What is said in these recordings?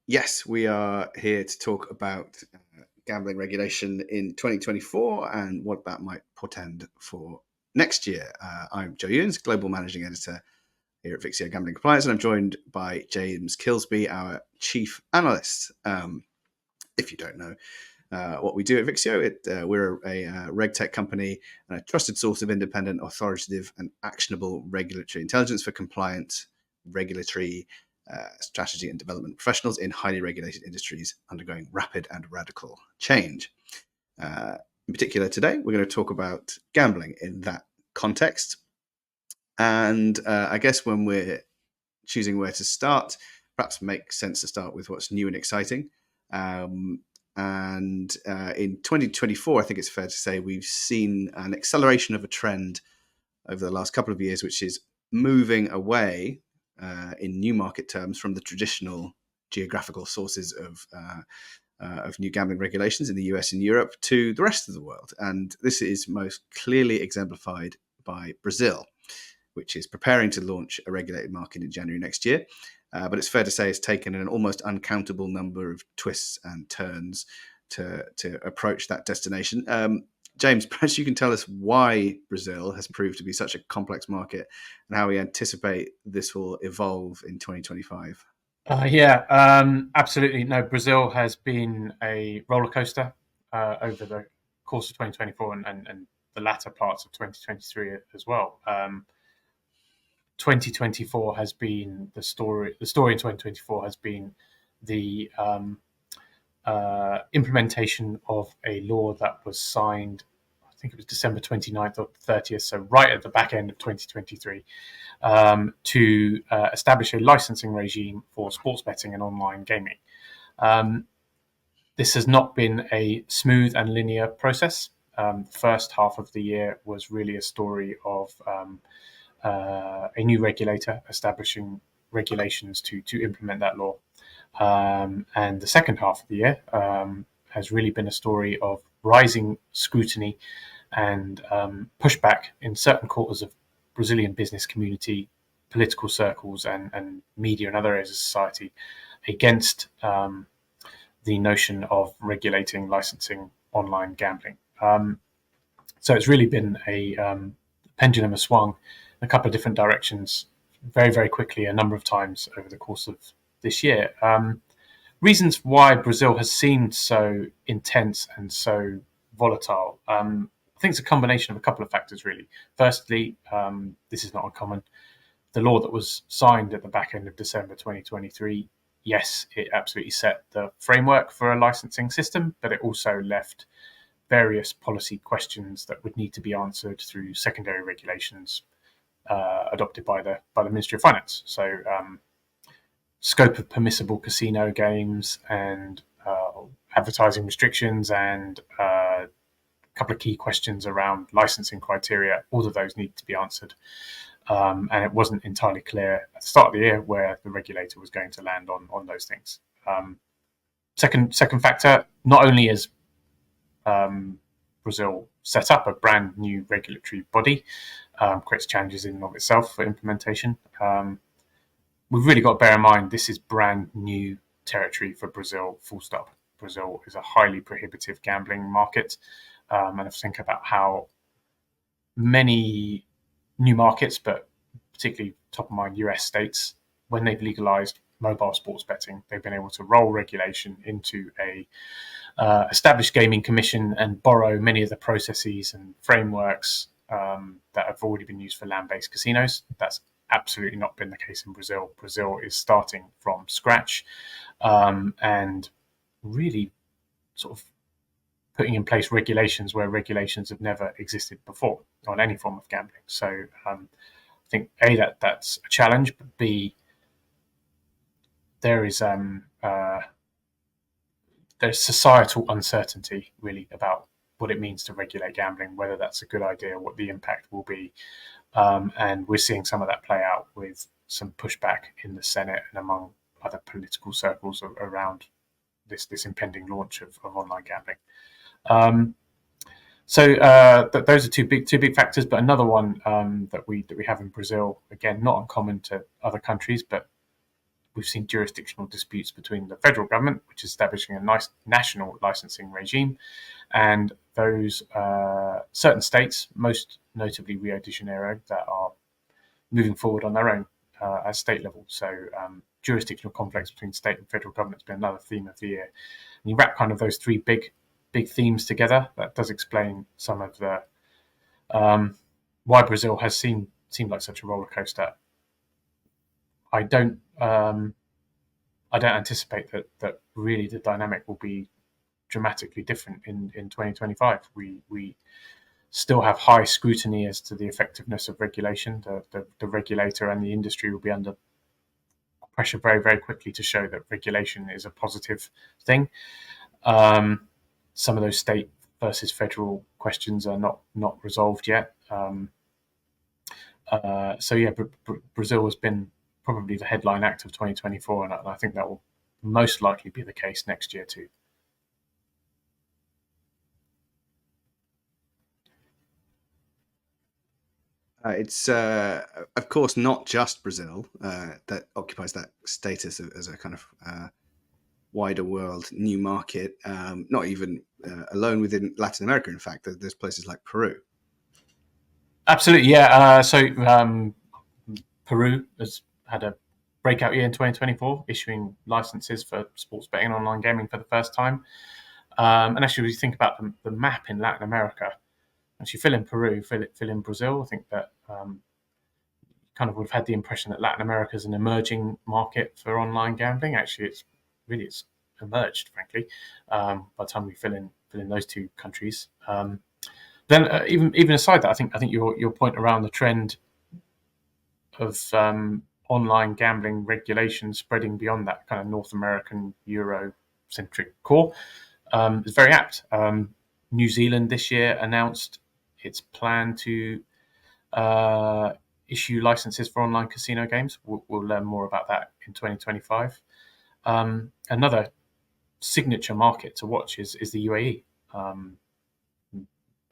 Yes, we are here to talk about gambling regulation in 2024 and what that might portend for next year. I'm Joe Ewens, Global Managing Editor here at Vixio Gambling Compliance, and I'm joined by James Kilsby, our Chief Analyst. If you don't know what we do at Vixio, we're a reg tech company and a trusted source of independent, authoritative, and actionable regulatory intelligence for compliant regulatory strategy and development professionals in highly regulated industries undergoing rapid and radical change. In particular, today, we're going to talk about gambling in that context. And I guess when we're choosing where to start, perhaps makes sense to start with what's new and exciting. And in 2024, I think it's fair to say we've seen an acceleration of a trend over the last couple of years, which is moving away in new market terms from the traditional geographical sources of new gambling regulations in the US and Europe to the rest of the world. And this is most clearly exemplified by Brazil, which is preparing to launch a regulated market in January next year. But it's fair to say it's taken an almost uncountable number of twists and turns to approach that destination. James, perhaps you can tell us why Brazil has proved to be such a complex market and how we anticipate this will evolve in 2025. Absolutely. No, Brazil has been a roller coaster over the course of 2024 and the latter parts of 2023 as well. 2024 has been the story. The story in 2024 has been the implementation of a law that was signed, I think it was December 29th or 30th, so right at the back end of 2023, to establish a licensing regime for sports betting and online gaming. This has not been a smooth and linear process. The first half of the year was really a story of a new regulator establishing regulations to implement that law. And the second half of the year has really been a story of rising scrutiny and pushback in certain quarters of Brazilian business community, political circles, and media and other areas of society against the notion of regulating licensing online gambling. So it's really been a pendulum has swung in a couple of different directions very, very quickly a number of times over the course of this year. Reasons why Brazil has seemed so intense and so volatile. I think it's a combination of a couple of factors, really. Firstly, this is not uncommon. The law that was signed at the back end of December 2023, yes, it absolutely set the framework for a licensing system, but it also left various policy questions that would need to be answered through secondary regulations adopted by the Ministry of Finance. So scope of permissible casino games and advertising restrictions and a couple of key questions around licensing criteria. All of those need to be answered. And it wasn't entirely clear at the start of the year where the regulator was going to land on those things. Second factor, not only is Brazil set up a brand new regulatory body, creates challenges in and of itself for implementation. We've really got to bear in mind this is brand new territory for Brazil, full stop. Brazil is a highly prohibitive gambling market. And if you think about how many new markets, but particularly top of mind US states, when they've legalized mobile sports betting, they've been able to roll regulation into a established gaming commission and borrow many of the processes and frameworks that have already been used for land-based casinos. That's absolutely not been the case in Brazil. Brazil is starting from scratch and really sort of putting in place regulations where regulations have never existed before on any form of gambling. So I think A, that's a challenge, but B, there's societal uncertainty really about what it means to regulate gambling, whether that's a good idea, what the impact will be. And we're seeing some of that play out with some pushback in the Senate and among other political circles around this impending launch of online gambling. Those are two big factors. But another one that we have in Brazil, again, not uncommon to other countries, but we've seen jurisdictional disputes between the federal government, which is establishing a nice national licensing regime, and those certain states, most notably Rio de Janeiro, that are moving forward on their own at state level. So jurisdictional conflicts between state and federal government has been another theme of the year. And you wrap kind of those three big themes together, that does explain some of the why Brazil has seemed like such a roller coaster. I don't anticipate that really the dynamic will be dramatically different in 2025. We still have high scrutiny as to the effectiveness of regulation. The regulator and the industry will be under pressure very, very quickly to show that regulation is a positive thing. Some of those state versus federal questions are not resolved yet. Brazil has been probably the headline act of 2024, and I think that will most likely be the case next year too. It's, of course, not just Brazil that occupies that status as a kind of wider world new market, not even alone within Latin America. In fact, there's places like Peru. Absolutely, yeah. Peru has had a breakout year in 2024, issuing licenses for sports betting and online gaming for the first time. And actually, when you think about the map in Latin America, as you fill in Peru, fill in Brazil, I think that kind of we've had the impression that Latin America is an emerging market for online gambling. Actually, it's emerged, frankly, by the time we fill in those two countries. Then even aside that, I think your point around the trend of online gambling regulation spreading beyond that kind of North American Euro-centric core is very apt. New Zealand this year announced its plan to issue licenses for online casino games. We'll learn more about that in 2025. Another signature market to watch is the UAE.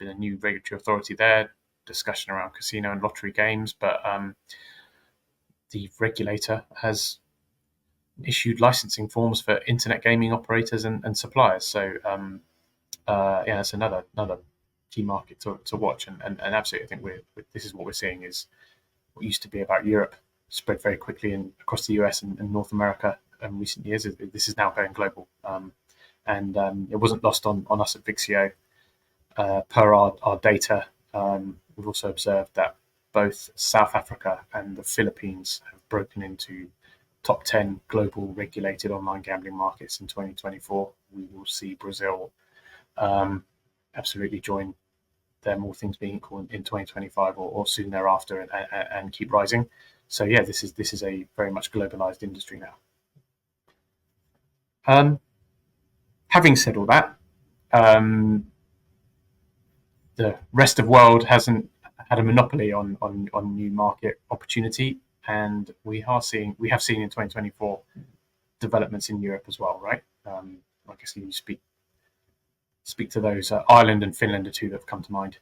Been a new regulatory authority there, discussion around casino and lottery games, but the regulator has issued licensing forms for internet gaming operators and suppliers. So that's another key market to watch. And absolutely, I think this is what we're seeing is what used to be about Europe spread very quickly across the US and North America in recent years. This is now going global. And it wasn't lost on us at Vixio. Per our data, we've also observed that both South Africa and the Philippines have broken into top 10 global regulated online gambling markets in 2024. We will see Brazil absolutely join them, all things being equal, in 2025 or soon thereafter, and keep rising. So yeah, this is a very much globalized industry now. Having said all that, the rest of the world hasn't had a monopoly on new market opportunity, and we have seen in 2024 developments in Europe as well, right? I guess you speak to those. Ireland and Finland are two that have come to mind.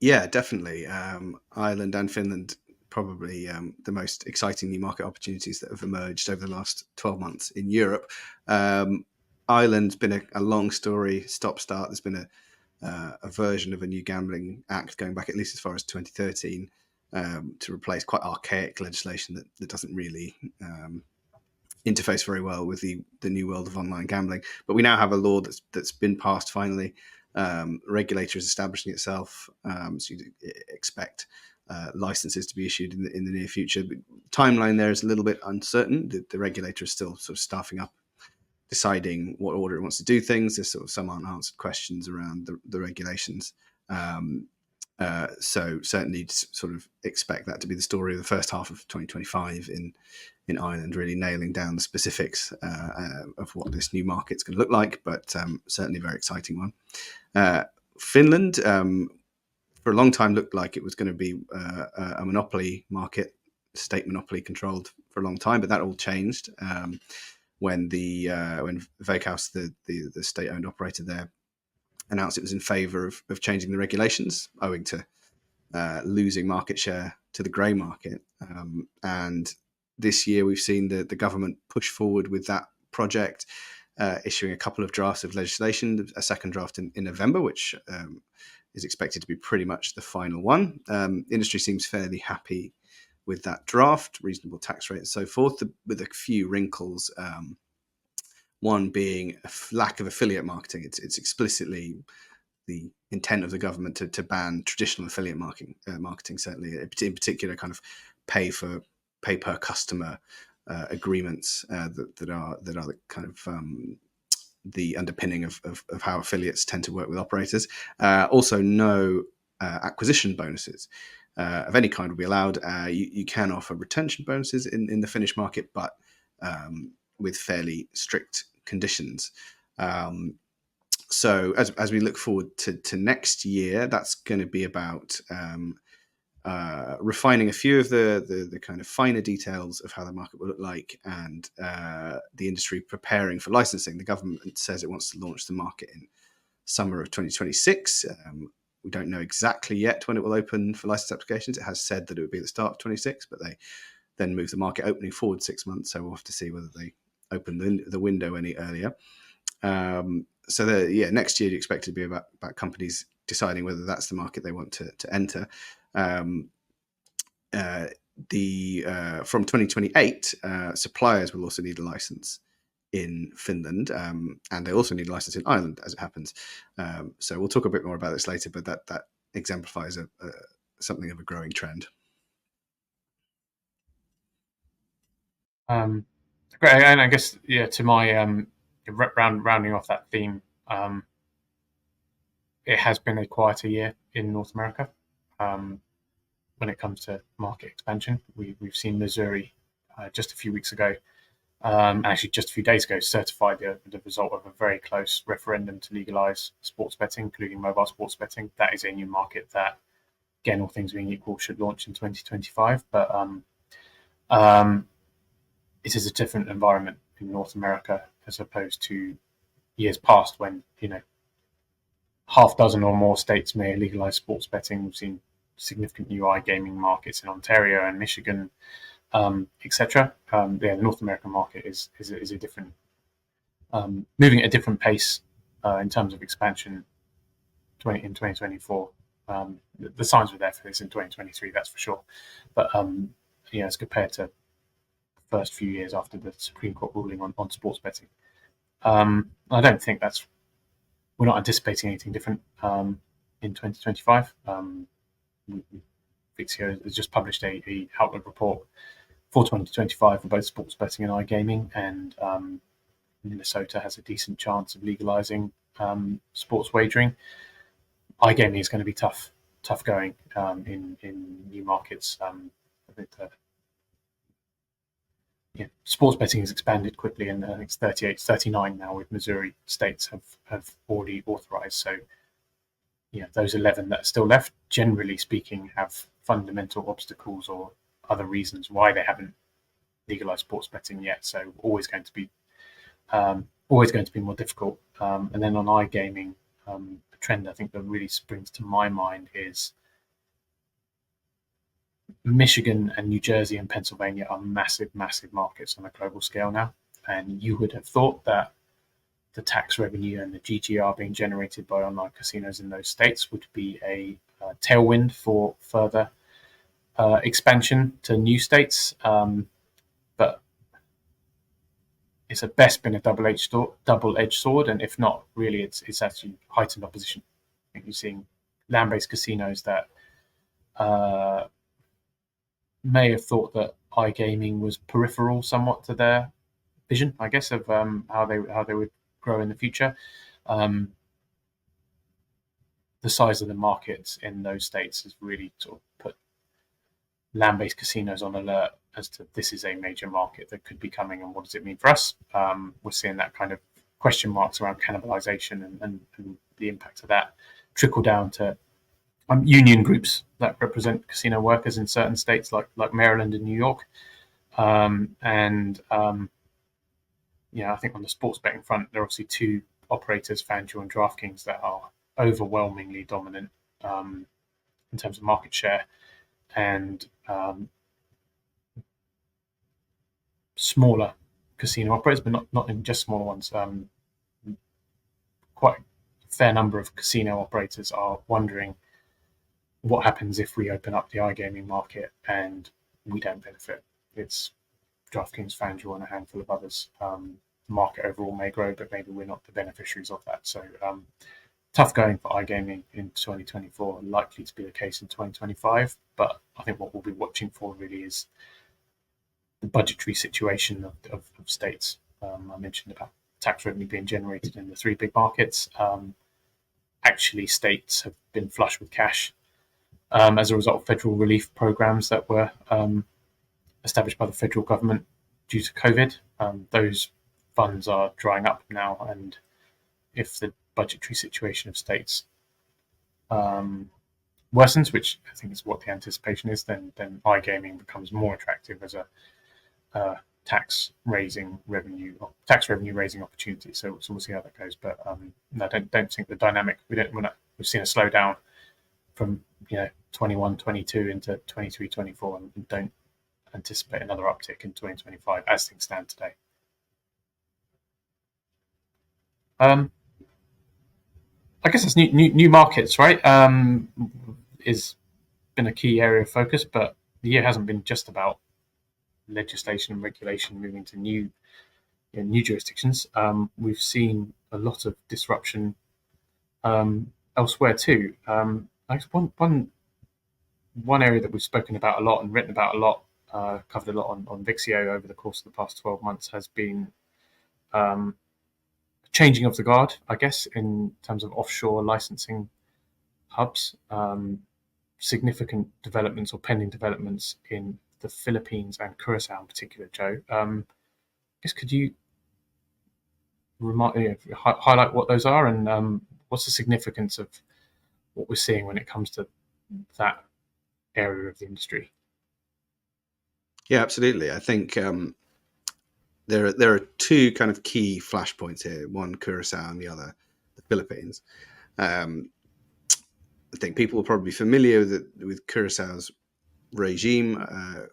Yeah, definitely. Ireland and Finland, probably the most exciting new market opportunities that have emerged over the last 12 months in Europe. Ireland's been a long story, stop-start. There's been a version of a new gambling act going back at least as far as 2013 to replace quite archaic legislation that doesn't really interface very well with the new world of online gambling. But we now have a law that's been passed finally. The regulator is establishing itself, so you'd expect licenses to be issued in the near future. But timeline there is a little bit uncertain. The regulator is still sort of staffing up, deciding what order it wants to do things. There's sort of some unanswered questions around the regulations. So certainly sort of expect that to be the story of the first half of 2025 in Ireland, really nailing down the specifics of what this new market's going to look like, but certainly a very exciting one. Finland, for a long time, looked like it was going to be a monopoly market, state monopoly controlled for a long time, but that all changed when Veikkaus, the state-owned operator there, announced it was in favour of changing the regulations, owing to losing market share to the grey market. And this year we've seen the government push forward with that project, issuing a couple of drafts of legislation, a second draft in November, which is expected to be pretty much the final one. Industry seems fairly happy with that draft, reasonable tax rate and so forth, with a few wrinkles. One being a lack of affiliate marketing. It's explicitly the intent of the government to ban traditional affiliate marketing, certainly in particular, kind of pay per customer agreements that are the kind of the underpinning of how affiliates tend to work with operators. Also, no acquisition bonuses of any kind will be allowed. You can offer retention bonuses in the Finnish market, but with fairly strict conditions. So as we look forward to next year, that's going to be about refining a few of the kind of finer details of how the market will look like, and the industry preparing for licensing. The government says it wants to launch the market in summer of 2026. We don't know exactly yet when it will open for license applications. It has said that it would be at the start of 26, but they then move the market opening forward 6 months. So we'll have to see whether they open the window any earlier. So next year you expect it to be about companies deciding whether that's the market they want to enter. From 2028, suppliers will also need a license in Finland, and they also need a license in Ireland, as it happens. So we'll talk a bit more about this later, but that exemplifies something of a growing trend. Great, and I guess to my rounding off that theme, it has been a quieter year in North America when it comes to market expansion. We've seen Missouri just a few weeks ago, actually just a few days ago, certified the result of a very close referendum to legalize sports betting, including mobile sports betting. That is a new market that, again, all things being equal, should launch in 2025. But it is a different environment in North America as opposed to years past, when half dozen or more states may legalize sports betting. We've seen significant new iGaming markets in Ontario and Michigan, etc. The North American market is a different, moving at a different pace in terms of expansion. In 2024, the signs were there for this in 2023, that's for sure. But as compared to the first few years after the Supreme Court ruling on sports betting, I don't think we're not anticipating anything different in 2025. Vixio has just published a outlook report for 2025 for both sports betting and iGaming, and Minnesota has a decent chance of legalizing sports wagering. iGaming is going to be tough going in new markets. I think sports betting has expanded quickly, and I think it's 38, 39 now, with Missouri states have already authorized. So those 11 that are still left, generally speaking, have fundamental obstacles or other reasons why they haven't legalized sports betting yet. So always going to be more difficult. And then on iGaming, the trend I think that really springs to my mind is Michigan and New Jersey and Pennsylvania are massive markets on a global scale now. And you would have thought that the tax revenue and the GGR being generated by online casinos in those states would be a tailwind for further expansion to new states. But it's at best been a double-edged sword, and if not, really, it's actually heightened opposition. I think you're seeing land-based casinos that may have thought that iGaming was peripheral somewhat to their vision, I guess, of how they would grow in the future. The size of the markets in those states has really sort of put land-based casinos on alert as to this is a major market that could be coming, and what does it mean for us? We're seeing that kind of question marks around cannibalization and the impact of that trickle down to union groups that represent casino workers in certain states like Maryland and New York. I think on the sports betting front, there are obviously two operators, FanDuel and DraftKings, that are overwhelmingly dominant in terms of market share, and smaller casino operators, but not in just smaller ones. Quite a fair number of casino operators are wondering what happens if we open up the iGaming market and we don't benefit. It's DraftKings, FanDuel, and a handful of others. The market overall may grow, but maybe we're not the beneficiaries of that. So tough going for iGaming in 2024, likely to be the case in 2025. But I think what we'll be watching for really is the budgetary situation of states. I mentioned about tax revenue being generated in the three big markets. Actually, states have been flush with cash as a result of federal relief programs that were established by the federal government due to COVID. Those funds are drying up now, and if the budgetary situation of states worsens, which I think is what the anticipation is, then iGaming becomes more attractive as a tax revenue raising opportunity. So we'll see how that goes. But no, don't think the dynamic. We've seen a slowdown from 21, 22 into 23, 24, and don't anticipate another uptick in 2025 as things stand today. I guess it's new markets, right? Is been a key area of focus, but the year hasn't been just about legislation and regulation moving to new jurisdictions. We've seen a lot of disruption elsewhere too. I guess one area that we've spoken about a lot and written about a lot, covered a lot on Vixio over the course of the past 12 months, has been changing of the guard, I guess, in terms of offshore licensing hubs. Significant developments or pending developments in the Philippines and Curacao in particular, Joe. I guess could you highlight what those are, and what's the significance of what we're seeing when it comes to that area of the industry? Yeah, absolutely. I think there are two kind of key flashpoints here. One, Curacao, and the other, the Philippines. I think people will probably be familiar with Curaçao's regime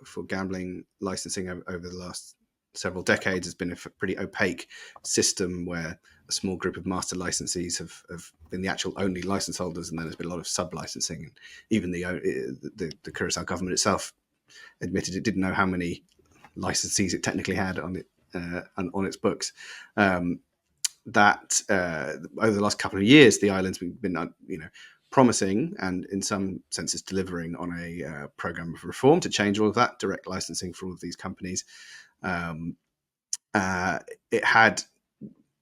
for gambling licensing over the last several decades. Has been a pretty opaque system where a small group of master licensees have been the actual only license holders, and then there's been a lot of sub-licensing. And even the Curaçao government itself admitted it didn't know how many licensees it technically had on its books. That over the last couple of years, the island's been promising and in some senses delivering on a program of reform to change all of that, direct licensing for all of these companies.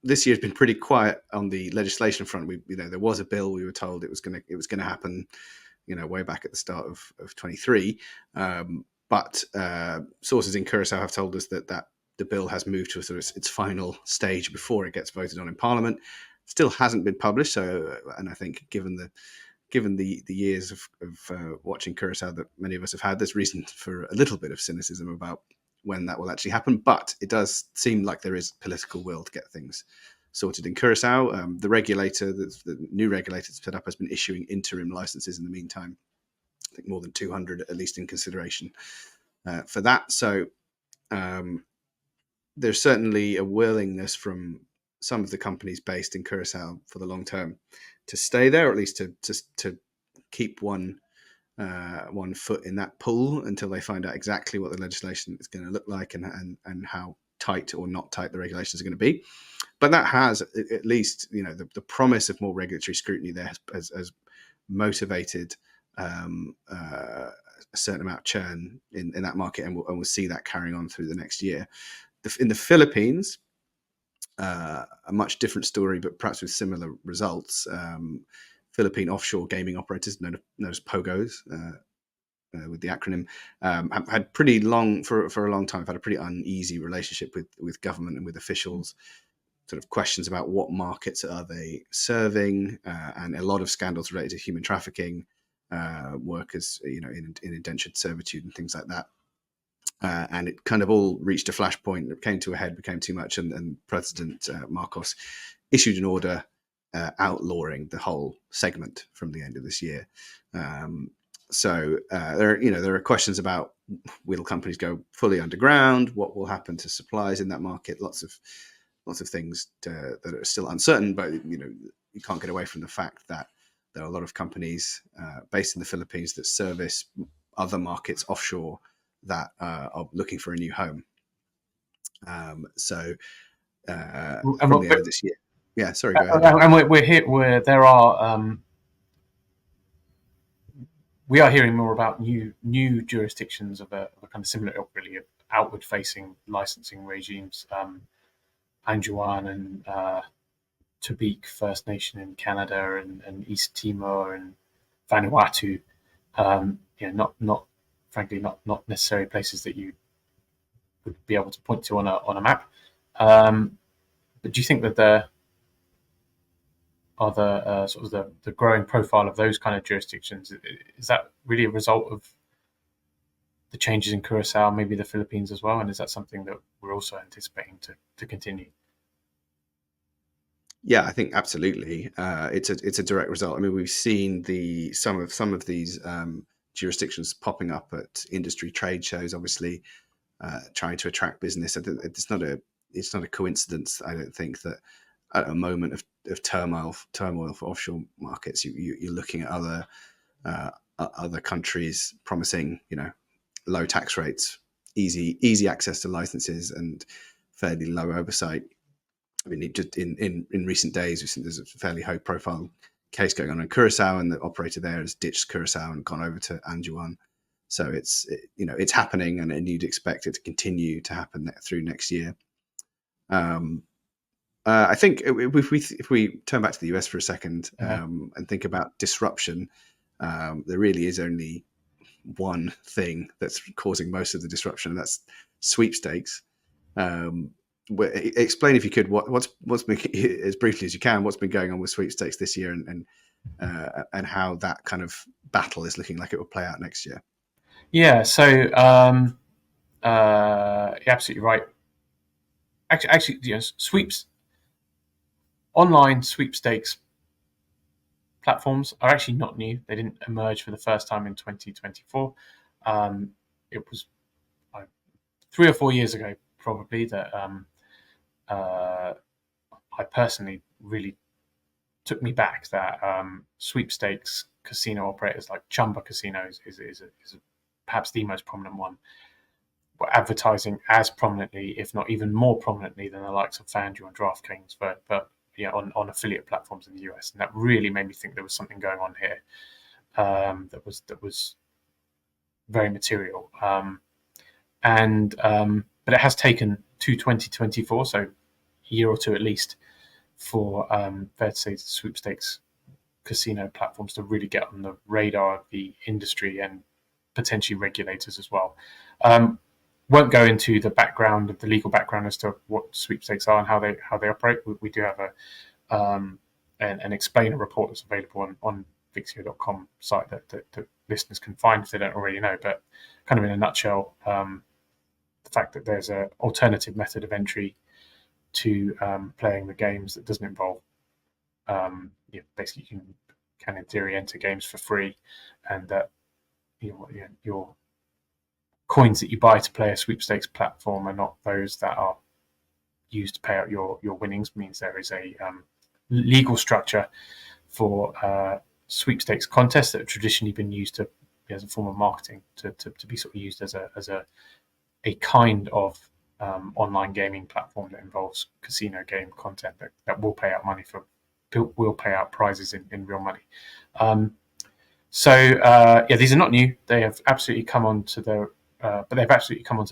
This year's been pretty quiet on the legislation front. There was a bill. We were told it was going to happen, way back at the start of 23. But sources in Curacao have told us that the bill has moved to its final stage before it gets voted on in Parliament. Still hasn't been published. So, and I think given the years of watching Curacao that many of us have had, there's reason for a little bit of cynicism about when that will actually happen. But it does seem like there is political will to get things sorted in Curacao. The new regulator set up has been issuing interim licenses in the meantime. I think more than 200, at least in consideration for that. So there's certainly a willingness from some of the companies based in Curacao for the long term to stay there, or at least to keep one foot in that pool until they find out exactly what the legislation is going to look like and how tight or not tight the regulations are going to be. But that has at least, the promise of more regulatory scrutiny there has motivated a certain amount of churn in that market, and we'll see that carrying on through the next year. In the Philippines, a much different story, but perhaps with similar results. Philippine offshore gaming operators, known as POGOs, with the acronym, have had pretty long, for a long time, had a pretty uneasy relationship with government and with officials. Sort of questions about what markets are they serving, and a lot of scandals related to human trafficking, workers, in indentured servitude and things like that. And it kind of all reached a flashpoint. It came to a head, became too much, and President Marcos issued an order outlawing the whole segment from the end of this year. So there are questions about, will companies go fully underground? What will happen to supplies in that market? Lots of things that are still uncertain, but you can't get away from the fact that there are a lot of companies based in the Philippines that service other markets offshore that are looking for a new home. So And from the end of this year, yeah. Sorry, go ahead. we're here where there are. We are hearing more about new jurisdictions of a kind of similar ilk, really, of outward-facing licensing regimes. Anjouan and Tubik First Nation in Canada, and East Timor and Vanuatu. Not frankly not necessarily places that you would be able to point to on a map. But do you think that there are the sort of the growing profile of those kind of jurisdictions? Is that really a result of the changes in Curacao, maybe the Philippines as well? And is that something that we're also anticipating to continue? Yeah, I think absolutely. It's a direct result. I mean, we've seen some of these jurisdictions popping up at industry trade shows, obviously trying to attract business. It's not a coincidence, I don't think, that at a moment of turmoil for offshore markets, you're looking at other countries promising low tax rates, easy access to licenses, and fairly low oversight. I mean, just in recent days, we've seen there's a fairly high profile case going on in Curacao, and the operator there has ditched Curacao and gone over to Anjouan. So it's happening, and you'd expect it to continue to happen through next year. I think if we turn back to the US for a second and think about disruption, there really is only one thing that's causing most of the disruption, and that's sweepstakes. Explain, if you could, what's been, as briefly as you can, what's been going on with sweepstakes this year, and how that kind of battle is looking like it will play out next year. Yeah, so you're absolutely right. Actually, online sweepstakes platforms are actually not new. They didn't emerge for the first time in 2024. It was 3 or 4 years ago, probably, that I personally really took me back that sweepstakes casino operators like Chumba Casinos is perhaps the most prominent one, were advertising as prominently, if not even more prominently, than the likes of FanDuel and DraftKings, but on affiliate platforms in the US, and that really made me think there was something going on here that was very material. But it has taken to 2024, so a year or two at least, for fair to say, sweepstakes casino platforms to really get on the radar of the industry and potentially regulators as well. Won't go into the legal background as to what sweepstakes are and how they operate. We do have an explainer report that's available on Vixio.com site that listeners can find if they don't already know. But kind of in a nutshell, the fact that there's an alternative method of entry to playing the games that doesn't involve basically you can in theory enter games for free, and that your coins that you buy to play a sweepstakes platform are not those that are used to pay out your winnings, means there is a legal structure for sweepstakes contests that have traditionally been used as a form of marketing to be sort of used as a kind of online gaming platform that involves casino game content that will pay out money will pay out prizes in real money. These are not new. They have absolutely come onto the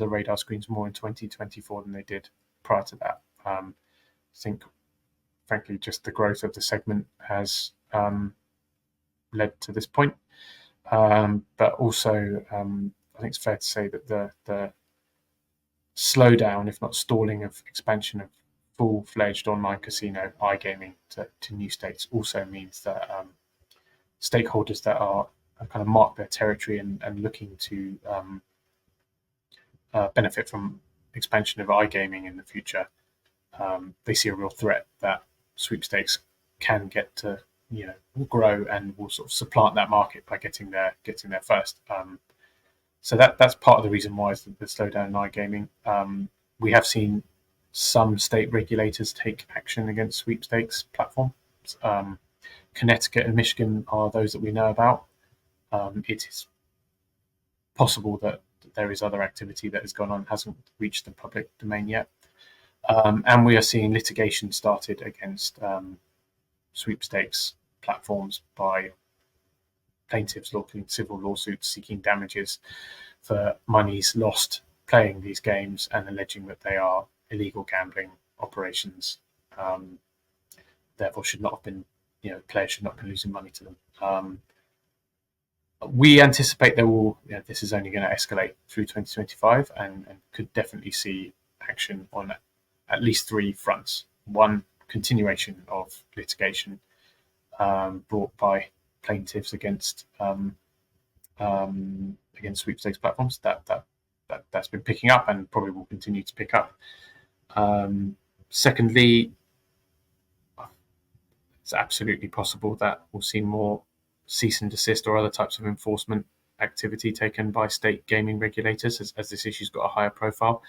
radar screens more in 2024 than they did prior to that. I think, frankly, just the growth of the segment has led to this point. But also, I think it's fair to say that the slowdown, if not stalling, of expansion of full-fledged online casino iGaming to new states also means that stakeholders that are kind of marked their territory and looking to benefit from expansion of iGaming in the future, they see a real threat that sweepstakes can get to will grow and will sort of supplant that market by getting there first. So that's part of the reason why is the slowdown in iGaming. We have seen some state regulators take action against sweepstakes platforms. Connecticut and Michigan are those that we know about. It is possible that there is other activity that has gone on, hasn't reached the public domain yet. And we are seeing litigation started against sweepstakes platforms by plaintiffs launching civil lawsuits seeking damages for monies lost playing these games and alleging that they are illegal gambling operations. Therefore, should not have been, players should not have been losing money to them. We anticipate this is only going to escalate through 2025 and could definitely see action on at least three fronts. One, continuation of litigation brought by plaintiffs against sweepstakes platforms. That's been picking up and probably will continue to pick up. Secondly, it's absolutely possible that we'll see more cease and desist or other types of enforcement activity taken by state gaming regulators as this issue's got a higher profile.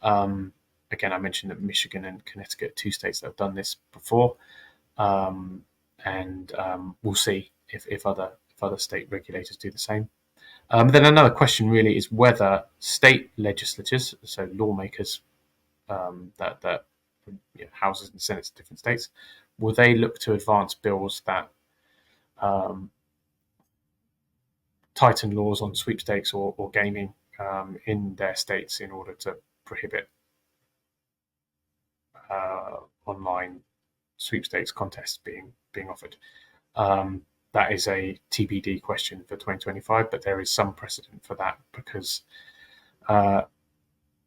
Again, I mentioned that Michigan and Connecticut are two states that have done this before, and we'll see if other state regulators do the same. Then another question really is whether state legislatures, so lawmakers that houses and senates of different states, will they look to advance bills that tighten laws on sweepstakes or gaming in their states in order to prohibit online sweepstakes contests being offered. That is a TBD question for 2025, but there is some precedent for that because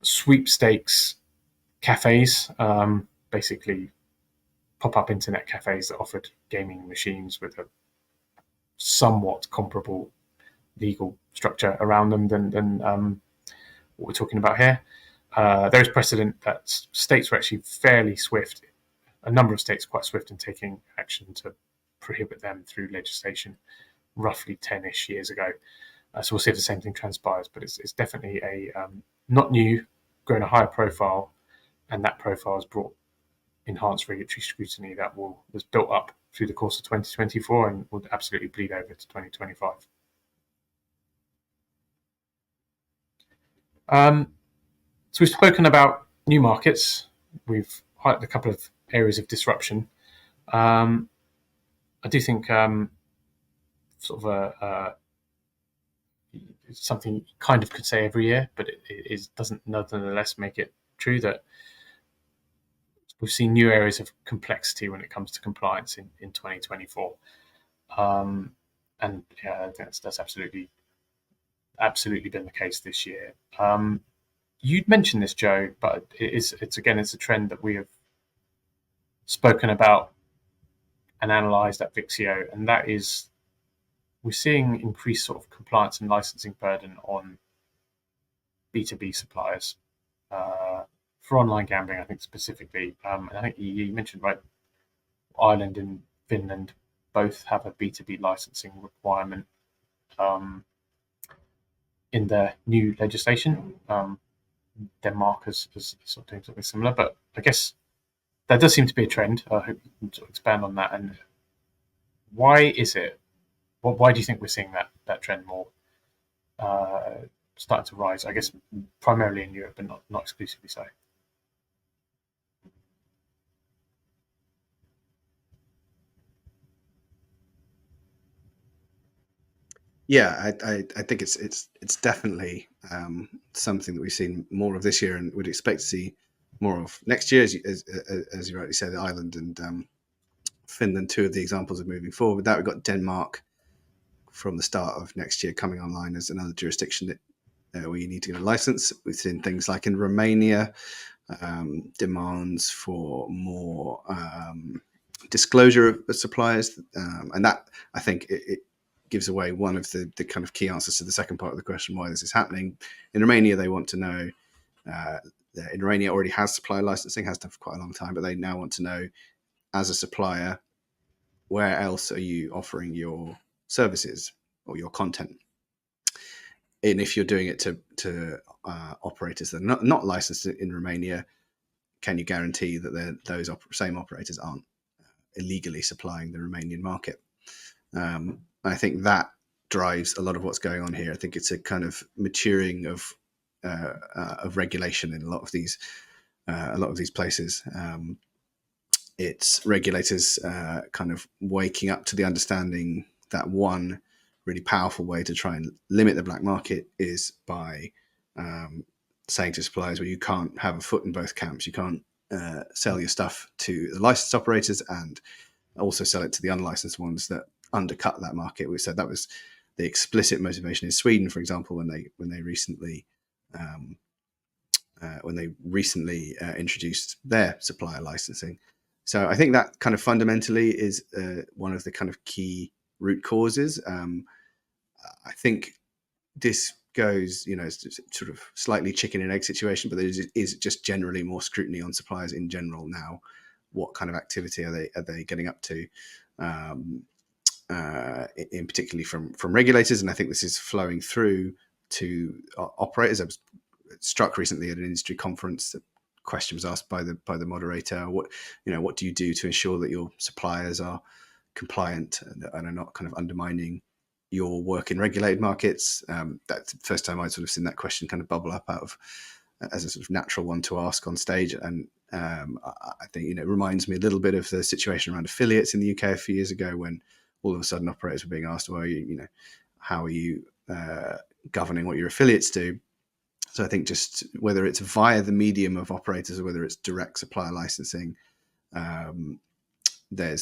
sweepstakes cafes, basically pop-up internet cafes that offered gaming machines with a somewhat comparable legal structure around them than what we're talking about here. There is precedent that states were actually fairly swift, a number of states quite swift in taking action to prohibit them through legislation roughly 10-ish years ago. So we'll see if the same thing transpires, but it's definitely a not new, growing a higher profile, and that profile has brought enhanced regulatory scrutiny that was built up through the course of 2024 and would absolutely bleed over to 2025. So we've spoken about new markets. We've highlighted a couple of areas of disruption. I do think sort of something you kind of could say every year, but it doesn't nonetheless make it true that we've seen new areas of complexity when it comes to compliance in 2024. And yeah, that's absolutely been the case this year. You'd mentioned this, Joe, but it's a trend that we have spoken about and analysed at Vixio, and that is we're seeing increased sort of compliance and licensing burden on B2B suppliers for online gambling, I think specifically. And I think you mentioned, right, Ireland and Finland both have a B2B licensing requirement in their new legislation. Denmark is sort of doing something similar, but I guess that does seem to be a trend. I hope you can sort of expand on that. And why is it? Why do you think we're seeing that trend more starting to rise? I guess primarily in Europe, but not exclusively so. Yeah, I think it's definitely something that we've seen more of this year and would expect to see more of next year. As you rightly said, Ireland and Finland, two of the examples of moving forward. With that, we've got Denmark from the start of next year coming online as another jurisdiction that where you need to get a license. We've seen things like in Romania, demands for more disclosure of suppliers, and that I think it gives away one of the kind of key answers to the second part of the question, why this is happening. In Romania, they want to know, in Romania already has supplier licensing, has done for quite a long time, but they now want to know, as a supplier, where else are you offering your services or your content? And if you're doing it to operators that are not licensed in Romania, can you guarantee that those same operators aren't illegally supplying the Romanian market? I think that drives a lot of what's going on here. I think it's a kind of maturing of regulation in a lot of these places. It's regulators kind of waking up to the understanding that one really powerful way to try and limit the black market is by saying to suppliers, well, you can't have a foot in both camps. You can't sell your stuff to the licensed operators and also sell it to the unlicensed ones that undercut that market. We said that was the explicit motivation in Sweden, for example, when they recently introduced their supplier licensing. So I think that kind of fundamentally is one of the kind of key root causes. I think this goes, it's sort of slightly chicken and egg situation, but there is just generally more scrutiny on suppliers in general now. What kind of activity are they getting up to? In particularly from regulators, and I think this is flowing through to operators. I was struck recently at an industry conference. The question was asked by the moderator: what do you do to ensure that your suppliers are compliant and are not kind of undermining your work in regulated markets? That's the first time I'd sort of seen that question kind of bubble up out of as a sort of natural one to ask on stage. And I think it reminds me a little bit of the situation around affiliates in the UK a few years ago, when all of a sudden operators were being asked, well, how are you governing what your affiliates do? So I think just whether it's via the medium of operators or whether it's direct supplier licensing, there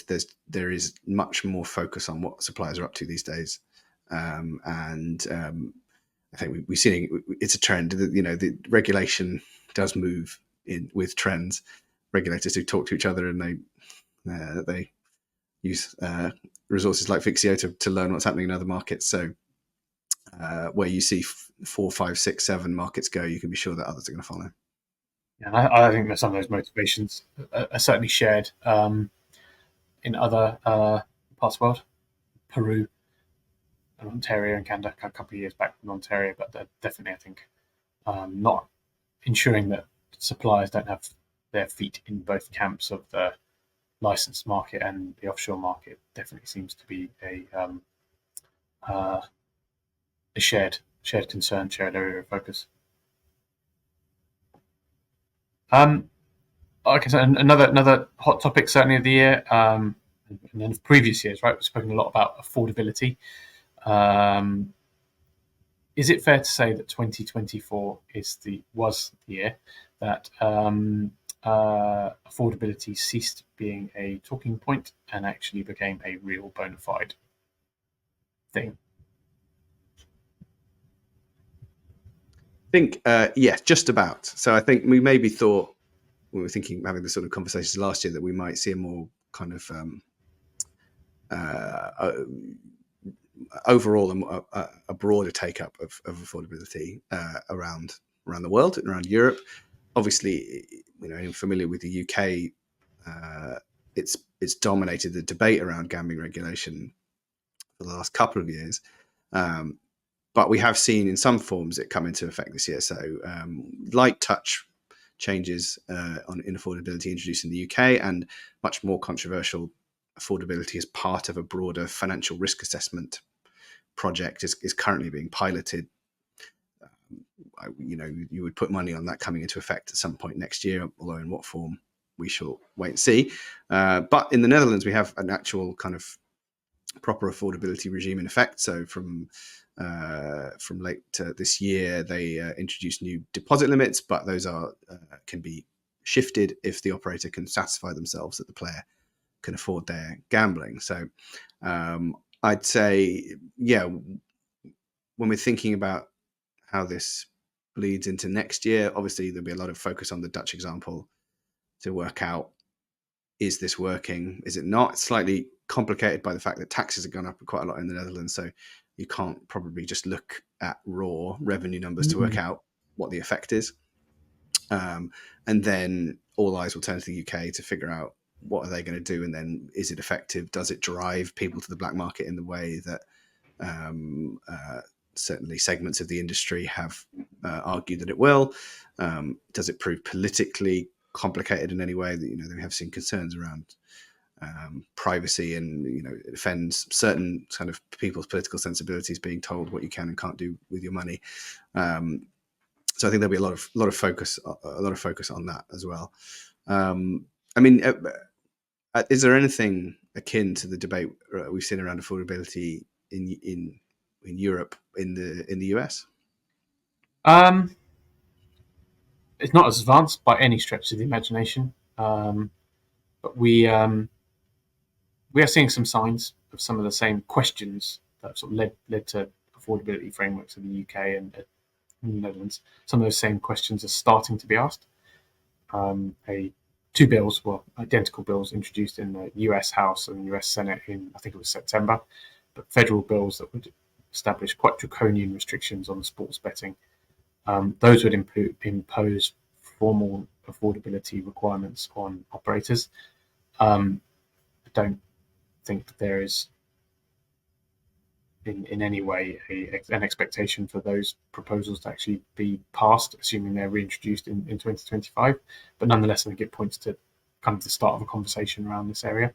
is much more focus on what suppliers are up to these days. I think we've seen it's a trend that the regulation does move in with trends. Regulators do talk to each other, and they use resources like Vixio to learn what's happening in other markets. So where you see 4, 5, 6, 7 markets go, you can be sure that others are going to follow. And I think that some of those motivations are certainly shared in other parts of the world. Peru and Ontario and Canada a couple of years back in Ontario, but they're definitely, I think, not ensuring that suppliers don't have their feet in both camps of the licensed market and the offshore market definitely seems to be a shared concern, shared area of focus. Like I said, another hot topic certainly of the year, and then of previous years, right? We've spoken a lot about affordability. Is it fair to say that 2024 was the year that affordability ceased being a talking point and actually became a real bona fide thing? I think, yes, just about. So I think we maybe thought, when we were thinking, having the sort of conversations last year, that we might see a more kind of overall a broader take up of affordability around the world and around Europe. Obviously, I'm familiar with the UK. It's dominated the debate around gambling regulation for the last couple of years. But we have seen in some forms it come into effect this year. So light touch changes in affordability introduced in the UK, and much more controversial affordability as part of a broader financial risk assessment project is currently being piloted. You would put money on that coming into effect at some point next year, although in what form we shall wait and see. But in the Netherlands, we have an actual kind of proper affordability regime in effect. So from late this year, they introduced new deposit limits, but those can be shifted if the operator can satisfy themselves that the player can afford their gambling. So I'd say, yeah, when we're thinking about how this bleeds into next year, obviously there'll be a lot of focus on the Dutch example to work out, is this working? Is it not? It's slightly complicated by the fact that taxes have gone up quite a lot in the Netherlands, so you can't probably just look at raw revenue numbers to work out what the effect is. And then all eyes will turn to the UK to figure out what are they going to do, and then is it effective? Does it drive people to the black market in the way that certainly segments of the industry have argued that it will? Does it prove politically complicated in any way? That we have seen concerns around privacy, and it offends certain kind of people's political sensibilities, being told what you can and can't do with your money. So I think there'll be a lot of focus on that as well. I mean, is there anything akin to the debate we've seen around affordability in Europe, in the US? It's not as advanced by any stretch of the imagination, but we are seeing some signs of some of the same questions that sort of led to affordability frameworks in the UK and in the Netherlands. Some of those same questions are starting to be asked. Two bills, well, identical bills, introduced in the US House and US Senate in, I think it was September, but federal bills that would establish quite draconian restrictions on sports betting. Those would impose formal affordability requirements on operators. I don't think that there is in any way an expectation for those proposals to actually be passed, assuming they're reintroduced in 2025. But nonetheless, I think it points to kind of the start of a conversation around this area.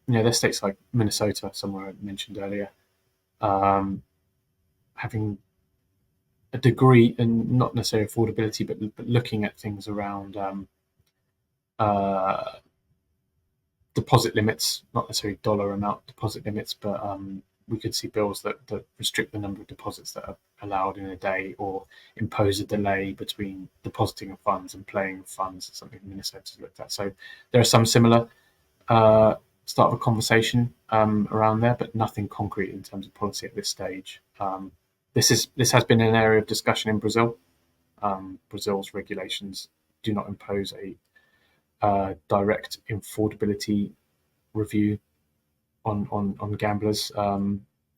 There's states like Minnesota, somewhere I mentioned earlier, having a degree, and not necessarily affordability, but looking at things around deposit limits, not necessarily dollar amount deposit limits, but we could see bills that restrict the number of deposits that are allowed in a day, or impose a delay between depositing of funds and playing funds, something Minnesota's looked at. So there are some similar start of a conversation around there, but nothing concrete in terms of policy at this stage. This has been an area of discussion in Brazil. Brazil's regulations do not impose a direct affordability review on gamblers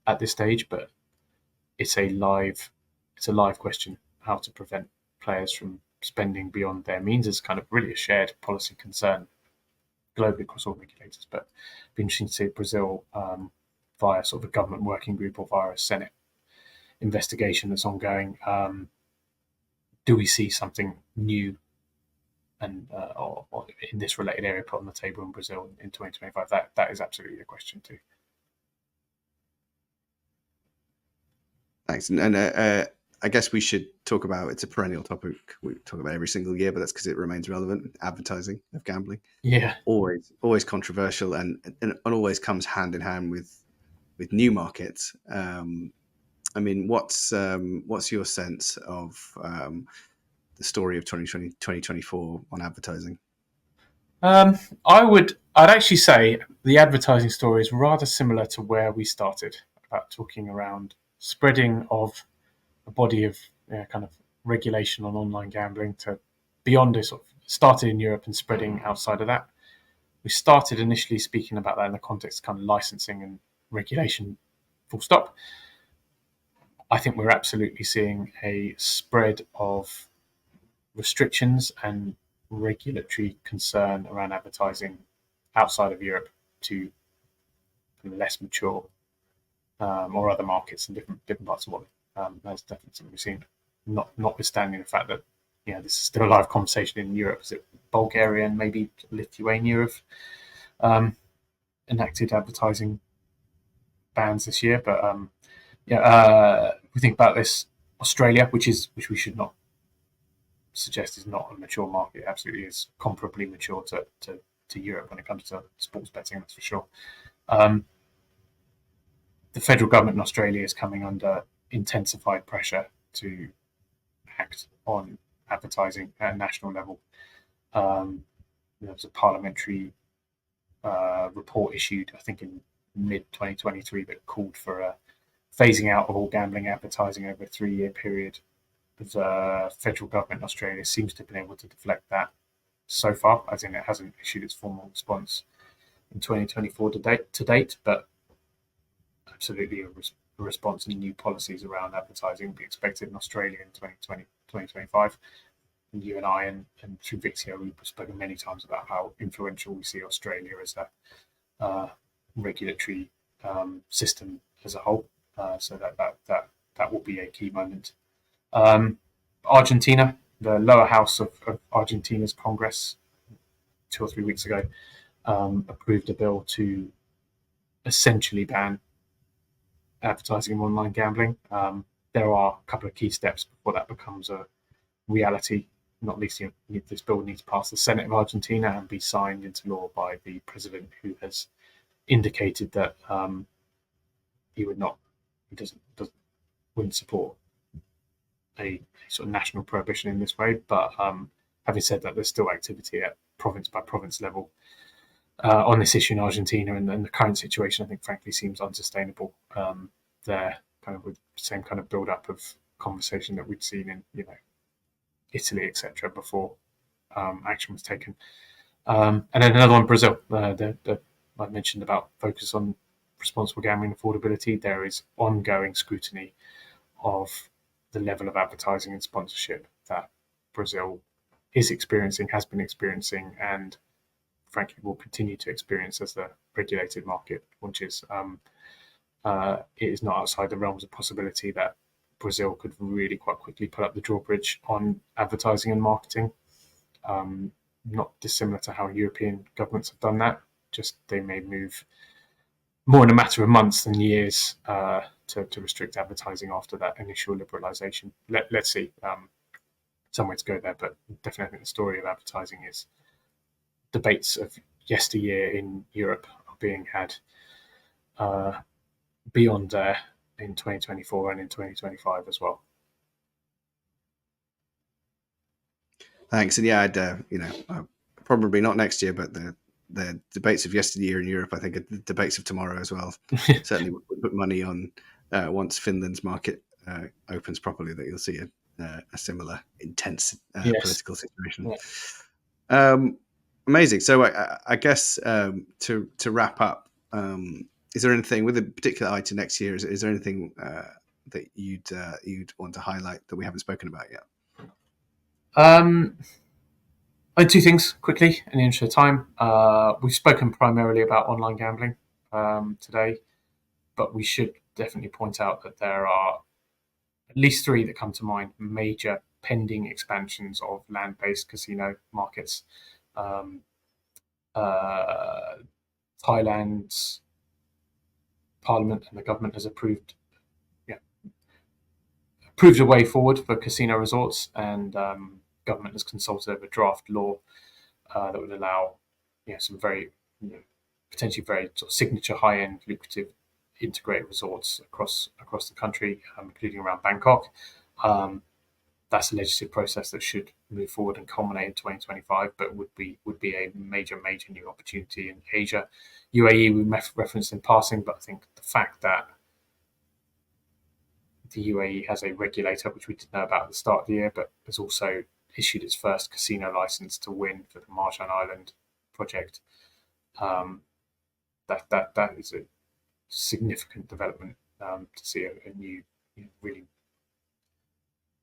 at this stage, but it's a live question how to prevent players from spending beyond their means. Is kind of really a shared policy concern globally across all regulators. But it'd be interesting to see Brazil via sort of a government working group or via a Senate investigation that's ongoing. Do we see something new and or in this related area put on the table in Brazil in 2025? That is absolutely a question too. Thanks. And I guess we should talk about, it's a perennial topic we talk about every single year, but that's because it remains relevant. Advertising of gambling, Yeah, always controversial, and always comes hand in hand with new markets. I mean, what's your sense of the story of 2024 on advertising? I'd actually say the advertising story is rather similar to where we started, about talking around spreading of a body of kind of regulation on online gambling to beyond it. Sort of started in Europe and spreading outside of that. We started initially speaking about that in the context of kind of licensing and regulation, full stop. I think we're absolutely seeing a spread of restrictions and regulatory concern around advertising outside of Europe to less mature or other markets in different parts of the world. That's definitely something we've seen. Notwithstanding the fact that this is still a live conversation in Europe. Is it Bulgaria and maybe Lithuania have enacted advertising bans this year? But we think about this, Australia, which we should not suggest is not a mature market. It absolutely is comparably mature to Europe when it comes to sports betting, that's for sure. The federal government in Australia is coming under intensified pressure to act on advertising at a national level. There was a parliamentary report issued, I think, in mid-2023 that called for a phasing out of all gambling advertising over a 3-year period. The federal government in Australia seems to have been able to deflect that so far, as in it hasn't issued its formal response in 2024 to date, but absolutely a response and new policies around advertising will be expected in Australia in 2020, 2025. you and I and through Vixio, we've spoken many times about how influential we see Australia as a regulatory system as a whole. So that will be a key moment. Argentina, the lower house of Argentina's Congress 2 or 3 weeks ago approved a bill to essentially ban advertising in online gambling. There are a couple of key steps before that becomes a reality. Not least, this bill needs to pass the Senate of Argentina and be signed into law by the president, who has indicated that he wouldn't support a sort of national prohibition in this way. But having said that, there's still activity at province by province level on this issue in Argentina, and the current situation, I think, frankly, seems unsustainable. There, kind of with the same kind of build up of conversation that we'd seen in Italy, etc., before action was taken. And then another one, Brazil. I mentioned about focus on responsible gambling affordability. There is ongoing scrutiny of the level of advertising and sponsorship that Brazil is experiencing, has been experiencing, and frankly will continue to experience as the regulated market launches. It is not outside the realms of possibility that Brazil could really quite quickly put up the drawbridge on advertising and marketing. Not dissimilar to how European governments have done that. Just they may move more in a matter of months than years to restrict advertising after that initial liberalisation. Let's see. Some way to go there, but definitely I think the story of advertising is debates of yesteryear in Europe are being had beyond there in 2024 and in 2025 as well. Thanks. And yeah, I'd probably not next year, but the debates of yesteryear in Europe, I think, are the debates of tomorrow as well. Certainly would put money on once Finland's market opens properly, that you'll see a similar intense political situation. Yeah. Amazing. So I guess to wrap up, is there anything with a particular eye to next year? Is there anything that you'd want to highlight that we haven't spoken about yet? Two things quickly in the interest of time. We've spoken primarily about online gambling today, but we should definitely point out that there are at least three that come to mind: major pending expansions of land-based casino markets. Thailand's parliament and the government has approved a way forward for casino resorts, and government has consulted over draft law that would allow some very potentially very sort of signature high-end lucrative integrated resorts across the country, including around Bangkok. That's a legislative process that should move forward and culminate in 2025, but would be a major new opportunity in Asia. UAE we referenced in passing, but I think the fact that the UAE has a regulator, which we didn't know about at the start of the year, but has also issued its first casino license to win for the Marjan Island project. That is a significant development to see a new, really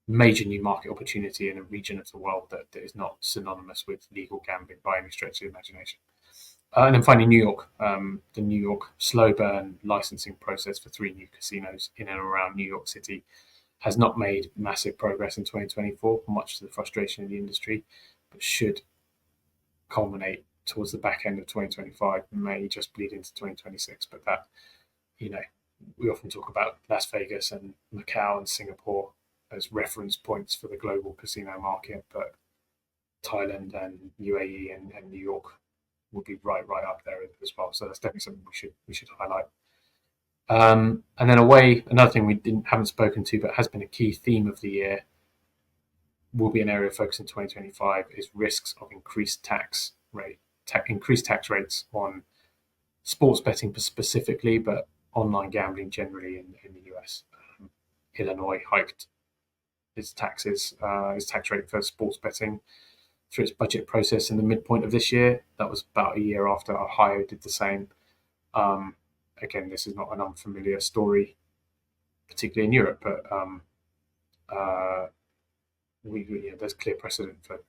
major new market opportunity in a region of the world that is not synonymous with legal gambling by any stretch of the imagination. And then finally, New York. The New York slow burn licensing process for 3 new casinos in and around New York City has not made massive progress in 2024, much to the frustration of the industry, but should culminate towards the back end of 2025, may just bleed into 2026. But that, we often talk about Las Vegas and Macau and Singapore as reference points for the global casino market, but Thailand and UAE and New York would be right up there as well. So that's definitely something we should highlight. And then another thing we haven't spoken to, but has been a key theme of the year, will be an area of focus in 2025, is risks of increased tax rates on sports betting specifically, but online gambling generally in the US. Illinois hiked its tax rate for sports betting through its budget process in the midpoint of this year. That was about a year after Ohio did the same. Again, this is not an unfamiliar story, particularly in Europe, but there's clear precedent for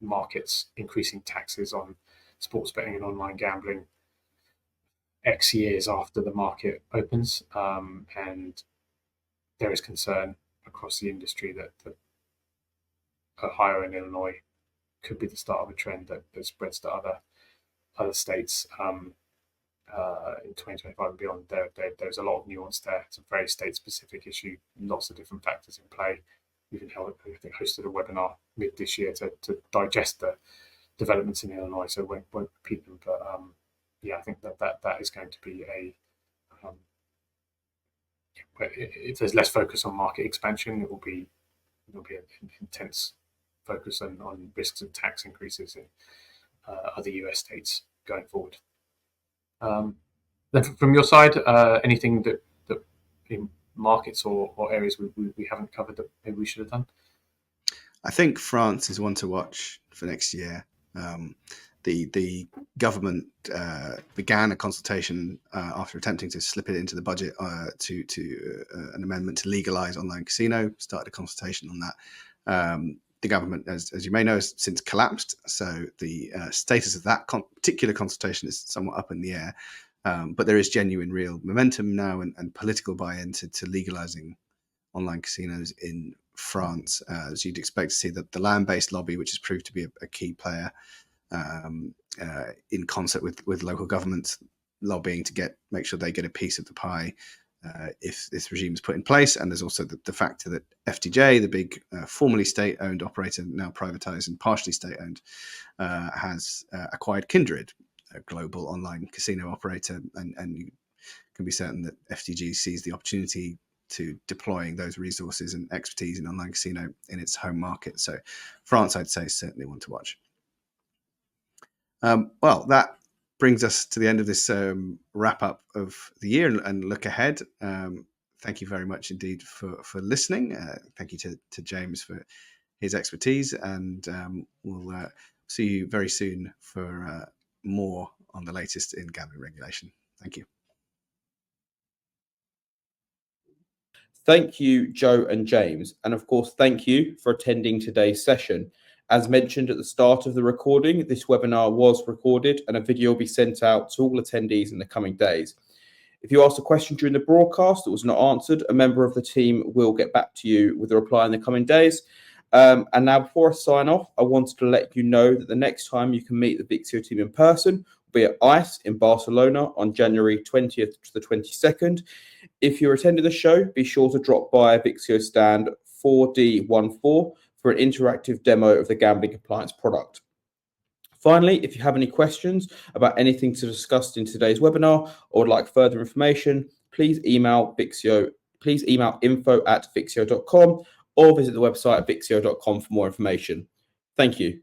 markets increasing taxes on sports betting and online gambling X years after the market opens, and there is concern across the industry that Ohio and Illinois could be the start of a trend that spreads to other states in 2025 and beyond. There's a lot of nuance there. It's a very state-specific issue, lots of different factors in play. We've hosted a webinar mid this year to digest the developments in Illinois, so won't repeat them. But I think that is going to be if there's less focus on market expansion, it will be an intense focus on risks of tax increases in other US states going forward. Then from your side, anything that in markets or areas we haven't covered that maybe we should have done? I think France is one to watch for next year. The government began a consultation after attempting to slip it into the budget to an amendment to legalise online casino. Started a consultation on that. The government, as you may know, has since collapsed. So the status of that particular consultation is somewhat up in the air. But there is genuine, real momentum now and political buy-in to legalising online casinos in France. As you'd expect to see, the land-based lobby, which has proved to be a key player, in concert with local governments lobbying to make sure they get a piece of the pie if this regime is put in place. And there's also the factor that FDJ, the big formerly state-owned operator, now privatized and partially state-owned, has acquired Kindred, a global online casino operator, and you can be certain that FDJ sees the opportunity to deploying those resources and expertise in online casino in its home market. So France, I'd say, is certainly one to watch. Well, that brings us to the end of this wrap up of the year and look ahead. Thank you very much indeed for listening. Thank you to James for his expertise, and we'll see you very soon for more on the latest in gambling regulation. Thank you. Thank you, Joe and James. And of course, thank you for attending today's session. As mentioned at the start of the recording, this webinar was recorded and a video will be sent out to all attendees in the coming days. If you asked a question during the broadcast that was not answered, a member of the team will get back to you with a reply in the coming days. And now, before I sign off, I wanted to let you know that the next time you can meet the Vixio team in person will be at ICE in Barcelona on January 20th to the 22nd. If you're attending the show, be sure to drop by Vixio stand 4D14 for an interactive demo of the gambling compliance product. Finally, if you have any questions about anything discussed in today's webinar or would like further information, please email Vixio. Please email info@vixio.com or visit the website at vixio.com for more information. Thank you.